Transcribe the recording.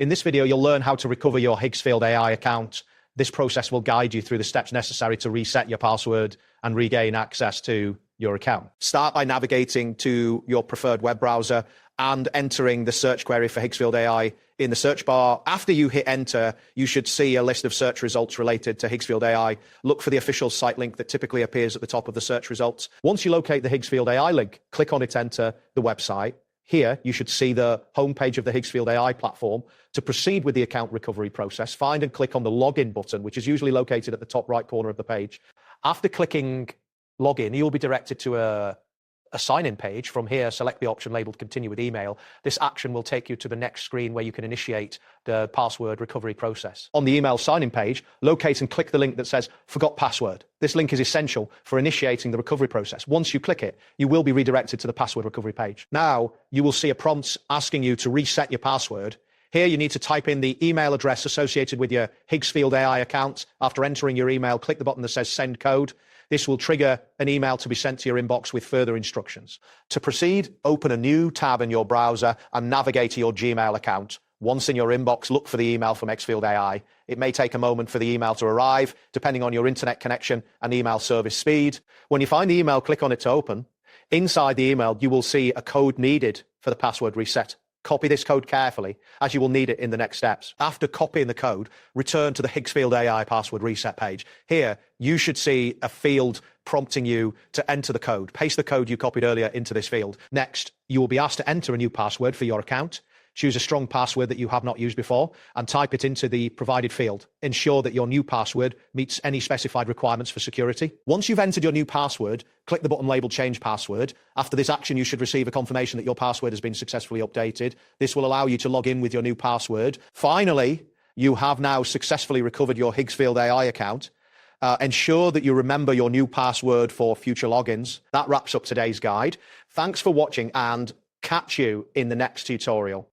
In this video, you'll learn how to recover your Higgsfield AI account. This process will guide you through the steps necessary to reset your password and regain access to your account. Start by navigating to your preferred web browser and entering the search query for Higgsfield AI in the search bar. After you hit enter, you should see a list of search results related to Higgsfield AI. Look for the official site link that typically appears at the top of the search results. Once you locate the Higgsfield AI link, click on it, enter the website. Here, you should see the homepage of the Higgsfield AI platform. To proceed with the account recovery process, find and click on the login button, which is usually located at the top right corner of the page. After clicking login, you'll be directed to a sign-in page. From here, select the option labeled Continue with Email. This action will take you to the next screen where you can initiate the password recovery process. On the email sign-in page, locate and click the link that says Forgot Password. This link is essential for initiating the recovery process. Once you click it, you will be redirected to the password recovery page. Now, you will see a prompt asking you to reset your password. Here, you need to type in the email address associated with your Higgsfield AI account. After entering your email, click the button that says Send Code. This will trigger an email to be sent to your inbox with further instructions. To proceed, open a new tab in your browser and navigate to your Gmail account. Once in your inbox, look for the email from Higgsfield AI. It may take a moment for the email to arrive, depending on your internet connection and email service speed. When you find the email, click on it to open. Inside the email, you will see a code needed for the password reset. Copy this code carefully, as you will need it in the next steps. After copying the code, return to the Higgsfield AI password reset page. Here, you should see a field prompting you to enter the code. Paste the code you copied earlier into this field. Next, you will be asked to enter a new password for your account. Choose a strong password that you have not used before and type it into the provided field. Ensure that your new password meets any specified requirements for security. Once you've entered your new password, click the button labeled Change Password. After this action, you should receive a confirmation that your password has been successfully updated. This will allow you to log in with your new password. Finally, you have now successfully recovered your Higgsfield AI account. Ensure that you remember your new password for future logins. That wraps up today's guide. Thanks for watching and catch you in the next tutorial.